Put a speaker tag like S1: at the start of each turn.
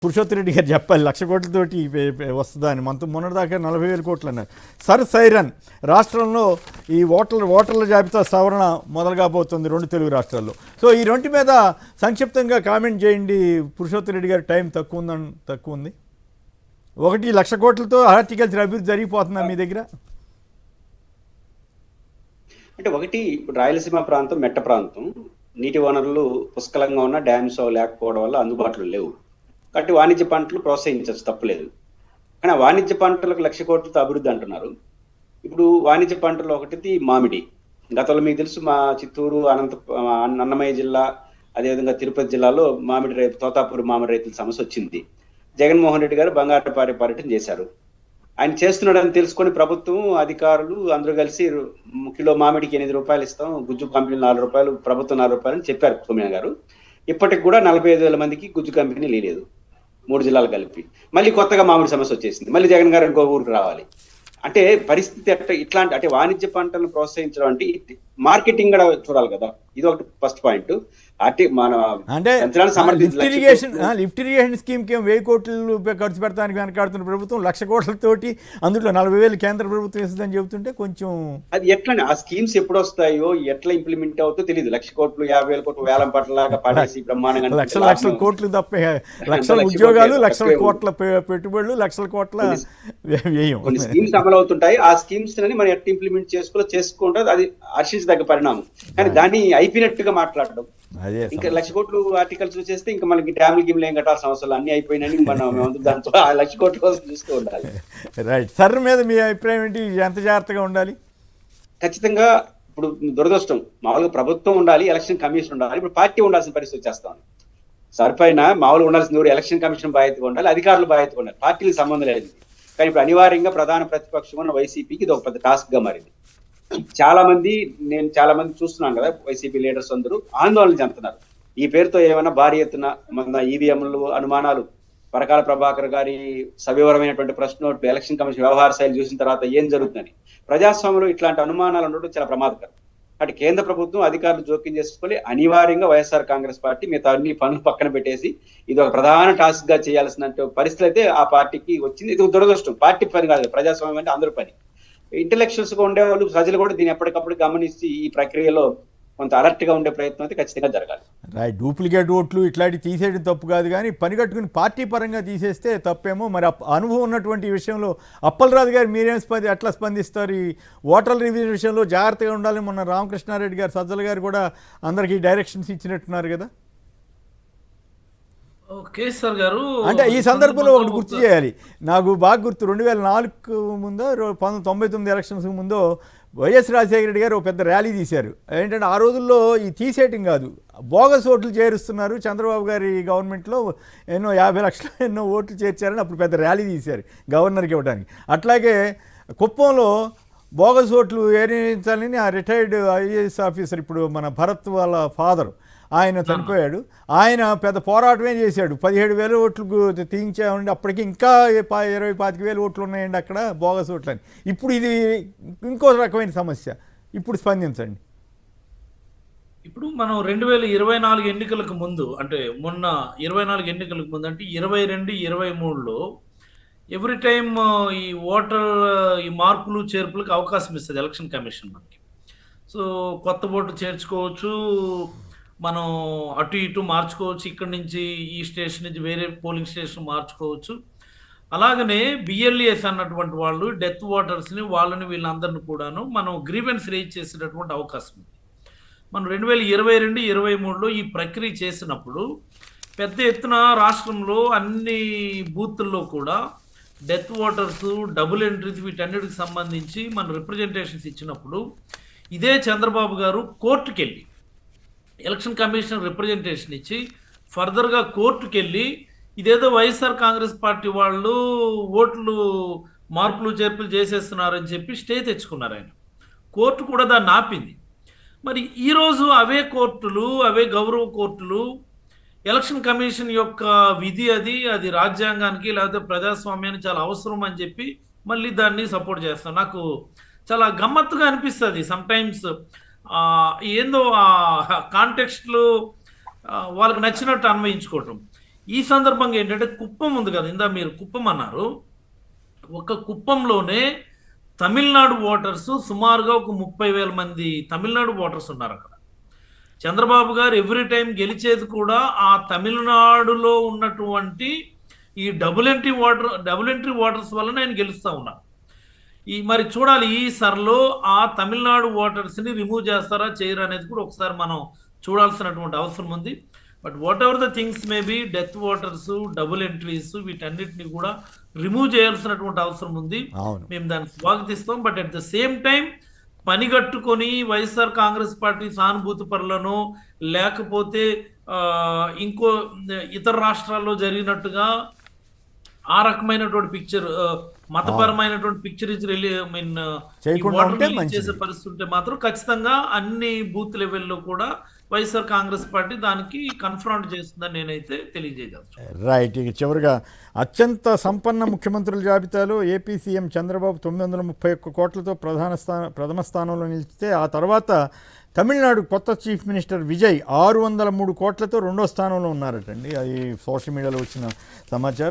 S1: పురుషోత్తమ రెడ్డి గారు చెప్పాలి 1,00,000 కోట్లతోటి వస్తుందా అని. మొన్నటిదాకా 40,000 కోట్లు అన్నారు. సర్ సైరన్ రాష్ట్రంలో ఈ ఓటర్ల జాబితా సవరణ మొదలు కాబోతుంది 2 తెలుగు రాష్ట్రాల్లో. సో ఈ రెంటి మీద సంక్షిప్తంగా కామెంట్ చేయండి పురుషోత్తమ రెడ్డి గారు. టైం తక్కువ ఉంది. 1,00,000 కోట్లతో హార్టికల్చర్ అభివృద్ధి జరిగిపోతుందా మీ దగ్గర?
S2: అంటే ఒకటి, ఇప్పుడు రాయలసీమ ప్రాంతం మెట్ట ప్రాంతం, నీటి వనరులు పుష్కలంగా ఉన్న డ్యామ్స్ లేకపోవడం వల్ల అందుబాటులో లేవు. కాబట్టి వాణిజ్య పంటలు ప్రోత్సహించవచ్చు, తప్పులేదు. కానీ వాణిజ్య పంటలకు 1,00,000 కోట్లతో అభివృద్ధి అంటున్నారు. ఇప్పుడు వాణిజ్య పంటలు ఒకటి మామిడి. గతంలో మీకు తెలుసు, మా చిత్తూరు, అన్నమయ్య జిల్లా, అదేవిధంగా తిరుపతి జిల్లాలో తోతాపూర్ మామిడి రైతుల సమస్య వచ్చింది. జగన్మోహన్ రెడ్డి గారు బంగారుపారి పర్యటన చేశారు. ఆయన చేస్తున్నాడని తెలుసుకొని ప్రభుత్వం అధికారులు అందరూ కలిసి కిలో మామిడికి 8 రూపాయలు ఇస్తాం, గుజ్జు కంపెనీలు 4 రూపాయలు, ప్రభుత్వం 4 రూపాయలు అని చెప్పారు సోమయ్య గారు. ఇప్పటికి కూడా 45,000 మందికి గుజ్జు కంపెనీ లేదు, 3 జిల్లాలు కలిపి. మళ్ళీ కొత్తగా మామిడి సమస్య వచ్చేసింది. మళ్ళీ జగన్ గారు ఇంకో ఊరికి రావాలి. అంటే పరిస్థితి ఇట్లాంటి, అంటే వాణిజ్య పంటలను ప్రోత్సహించడం అంటే మార్కెటింగ్ కూడా చూడాలి కదా. ఇది ఒకటి ఫస్ట్ పాయింట్.
S1: అంటే లిఫ్ట్ ఇరిగేషన్ స్కీమ్ కి 1,000 కోట్లు ఖర్చు పెడతానికి వెనకాడుతున్న ప్రభుత్వం 1,00,000 కోట్లతోటి అందులో 40,000 కేంద్ర ప్రభుత్వం ఇస్తుందని చెబుతుంటే కొంచెం అది
S2: ఎట్లా, ఆ స్కీమ్స్ ఎప్పుడు వస్తాయో ఎట్లా ఇంప్లిమెంట్ అవుతుందో తెలియదు. 1,00,000 కోట్లు 50,000 కోట్లు వేలం పట్టలాగా పడేసి బ్రహ్మాండంగా
S1: లక్షల కోట్లు తప్ప, లక్షల ఉద్యోగాలు, లక్షల కోట్ల పెట్టుబడులు, లక్షల కోట్ల వ్యయం.
S2: కొన్ని స్కీమ్స్ అమలు అవుతుంటాయి. ఆ స్కీమ్స్ అని మనం ఎట్లా ఇంప్లిమెంట్ చేసుకుంటే అది హర్షించదగ్గ పరిణామం. కానీ దాన్ని అయిపోయినట్టుగా మాట్లాడడం, ఇంకా 1,00,000 కోట్లు ఆర్టికల్స్ చేస్తే ఇంకా మనకి డ్యామ్లు గిమ్లు ఏం కట్టాల్సిన అవసరం, అన్ని అయిపోయినాయని మనం దాంతో 1,00,000 కోట్ల కోసం చూస్తూ ఉండాలి.
S1: రైట్. సర్ మీద మీ అభిప్రాయం ఏంటి? ఎంత జాగ్రత్తగా ఉండాలి?
S2: ఖచ్చితంగా ఇప్పుడు దురదృష్టం, మామూలుగా ప్రభుత్వం ఉండాలి, ఎలక్షన్ కమిషన్ ఉండాలి. ఇప్పుడు పార్టీ ఉండాల్సిన పరిస్థితి వచ్చేస్తాం. సర్ పైన మామూలుగా ఉండాల్సింది ఎలక్షన్ కమిషన్ బాధ్యతగా ఉండాలి, అధికారులు బాధ్యతగా ఉండాలి, పార్టీలకు సంబంధం లేదు. కానీ ఇప్పుడు అనివార్యంగా ప్రధాన ప్రతిపక్షం ఉన్న వైసీపీకి ఇది ఒక పెద్ద టాస్క్ గా మారింది. నేను చాలా మంది చూస్తున్నాను కదా, వైసీపీ లీడర్స్ అందరూ ఆందోళన చెందుతున్నారు. ఈ పేరుతో ఏమైనా భారీ ఎత్తున మన ఈవీఎంలు అనుమానాలు, పరకాల ప్రభాకర్ గారి సవివరమైనటువంటి ప్రశ్నోట్లు, ఎలక్షన్ కమిషన్ వ్యవహార శైలి చూసిన తర్వాత ఏం జరుగుతుందని ప్రజాస్వామ్యంలో ఇట్లాంటి అనుమానాలు ఉండడం చాలా ప్రమాదకరం. అంటే కేంద్ర ప్రభుత్వం అధికారులు జోక్యం చేసుకొని అనివార్యంగా వైఎస్ఆర్ కాంగ్రెస్ పార్టీ మిగతా అన్ని పనులు పక్కన పెట్టేసి ఇది ఒక ప్రధాన టాస్క్ గా చేయాల్సిన పరిస్థితి అయితే ఆ పార్టీకి వచ్చింది. ఇది దురదృష్టం. పార్టీ పని కాదు, ప్రజాస్వామ్యం అంటే అందరూ పని. ఇంటెలెక్చువల్స్ గా ఉండేవాళ్ళు, ప్రజలు కూడా దీన్ని ఎప్పటికప్పుడు గమనించి ఈ ప్రక్రియలో కొంత అలర్ట్ గా ఉండే ప్రయత్నం అయితే ఖచ్చితంగా జరగాలి.
S1: రైట్. డూప్లికేట్ ఓట్లు ఇట్లాంటివి తీసేయడం తప్పు కాదు, కానీ పని కట్టుకుని పార్టీ పరంగా తీసేస్తే తప్పేమో. మరి అనుభవం ఉన్నటువంటి ఈ విషయంలో అప్పలరాజు గారు మీరేం ఎట్లా స్పందిస్తారు? ఈ ఓటర్ల రివిజన్ విషయంలో జాగ్రత్తగా ఉండాలి. మొన్న రామకృష్ణారెడ్డి గారు, సజ్జల గారు కూడా అందరికీ డైరెక్షన్స్ ఇచ్చినట్టున్నారు కదా.
S3: కేసీఆర్ గారు
S1: అంటే ఈ సందర్భంలో ఒకటి గుర్తు చేయాలి, నాకు బాగా గుర్తు. 2004 ముందో 1999 ఎలక్షన్స్ ముందో వైఎస్ రాజశేఖర రెడ్డి గారు ఒక పెద్ద ర్యాలీ తీశారు. ఏంటంటే ఆ రోజుల్లో ఈ తీసేయటం కాదు, బోగస్ ఓట్లు చేరుస్తున్నారు, చంద్రబాబు గారి గవర్నమెంట్లో ఎన్నో 50 లక్షలు ఎన్నో ఓట్లు చేర్చారని అప్పుడు పెద్ద ర్యాలీ తీశారు గవర్నర్కి ఇవ్వడానికి. అట్లాగే కుప్పంలో బోగస్ ఓట్లు ఏరించాలని ఆ రిటైర్డ్ ఐఏఎస్ ఆఫీసర్, ఇప్పుడు మన భరత్ వాళ్ళ ఫాదర్, ఆయన చనిపోయాడు. ఆయన పెద్ద పోరాటమే చేశాడు. 17,000 ఓట్లు తీయించామండి. అప్పటికి ఇంకా 20-25,000 ఓట్లు ఉన్నాయండి అక్కడ బోగస్ ఓట్లు అని. ఇప్పుడు ఇది ఇంకో రకమైన సమస్య. ఇప్పుడు స్పందించండి.
S3: ఇప్పుడు మనం 2024 ఎన్నికలకు ముందు, అంటే మొన్న 24 ఎన్నికలకు ముందు, అంటే 22-23లో ఎవ్రీ టైం ఈ ఓటర్ ఈ మార్పులు చేర్పులకు అవకాశం ఇస్తుంది ఎలక్షన్ కమిషన్ మనకి. సో కొత్త ఓట్లు చేర్చుకోవచ్చు, మనం అటు ఇటు మార్చుకోవచ్చు, ఇక్కడి నుంచి ఈ స్టేషన్ నుంచి వేరే పోలింగ్ స్టేషన్ మార్చుకోవచ్చు. అలాగనే బిఎల్ఏఎస్ అన్నటువంటి వాళ్ళు డెత్ ఓటర్స్ని, వాళ్ళని వీళ్ళందరినీ కూడాను మనం గ్రీవెన్స్ రేజ్ చేసేటటువంటి అవకాశం ఉంది. మనం 2022-23లో ఈ ప్రక్రియ చేసినప్పుడు పెద్ద ఎత్తున రాష్ట్రంలో అన్ని బూతుల్లో కూడా డెత్ ఓటర్స్, డబుల్ ఎంట్రీస్, వీటన్నిటికి సంబంధించి మన రిప్రజెంటేషన్స్ ఇచ్చినప్పుడు ఇదే చంద్రబాబు గారు కోర్టుకు వెళ్ళి ఎలక్షన్ కమిషన్ రిప్రజెంటేషన్ ఇచ్చి ఫర్దర్గా కోర్టుకు వెళ్ళి ఇదేదో వైఎస్ఆర్ కాంగ్రెస్ పార్టీ వాళ్ళు ఓట్లు మార్పులు చేర్పులు చేసేస్తున్నారని చెప్పి స్టే తెచ్చుకున్నారు ఆయన. కోర్టు కూడా దాన్ని ఆపింది. మరి ఈరోజు అవే కోర్టులు, అవే గౌరవ కోర్టులు ఎలక్షన్ కమిషన్ యొక్క విధి అది రాజ్యాంగానికి లేకపోతే ప్రజాస్వామ్యానికి చాలా అవసరం అని చెప్పి మళ్ళీ దాన్ని సపోర్ట్ చేస్తాం. నాకు చాలా గమ్మత్తుగా అనిపిస్తుంది సమ్టైమ్స్. ఏందో ఆ కాంటెక్స్ట్లు వాళ్ళకి నచ్చినట్టు అన్వయించుకోవటం. ఈ సందర్భంగా ఏంటంటే కుప్పం ఉంది కదా, ఇందా మీరు కుప్పం అన్నారు. ఒక కుప్పంలోనే తమిళనాడు ఓటర్స్ సుమారుగా ఒక 30,000 మంది తమిళనాడు ఓటర్స్ ఉన్నారు అక్కడ. చంద్రబాబు గారు ఎవ్రీ టైం గెలిచేది కూడా ఆ తమిళనాడులో ఉన్నటువంటి ఈ డబుల్ ఎంట్రీ ఓటర్స్ వల్ల నేను గెలుస్తా ఉన్నాను. మరి చూడాలి ఈ సర్లో ఆ తమిళనాడు ఓటర్స్ని రిమూవ్ చేస్తారా చేయరా అనేది కూడా ఒకసారి మనం చూడాల్సినటువంటి అవసరం ఉంది. But whatever the things maybe death voters, double entries, వీటన్నిటిని కూడా రిమూవ్ చేయాల్సినటువంటి అవసరం ఉంది. మేము దాన్ని స్వాగతిస్తాం. But at the same time పనిగట్టుకొని వైఎస్ఆర్ కాంగ్రెస్ పార్టీ సానుభూతి పరులను, లేకపోతే ఇంకో ఇతర రాష్ట్రాల్లో జరిగినట్టుగా ఆ రకమైనటువంటి పిక్చర్, మతపరమైనటువంటి పిక్చర్ చేసే పరిస్థితి ఉంటే మాత్రం ఖచ్చితంగా అన్ని బూత్ లెవెల్లో కూడా వైఎస్ఆర్ కాంగ్రెస్ పార్టీ దానికి కన్ఫ్రంట్ చేస్తుందని నేనైతే తెలియజేయగలను.
S1: రైట్. ఇక చివరిగా అత్యంత సంపన్న ముఖ్యమంత్రుల జాబితాలో ఏపీ సీఎం చంద్రబాబు 931 కోట్లతో ప్రథమ స్థానంలో నిలిచితే, ఆ తర్వాత తమిళనాడు కొత్త చీఫ్ మినిస్టర్ విజయ్ 603 కోట్లతో రెండో స్థానంలో ఉన్నారటండి. అది సోషల్ మీడియాలో వచ్చిన సమాచారం.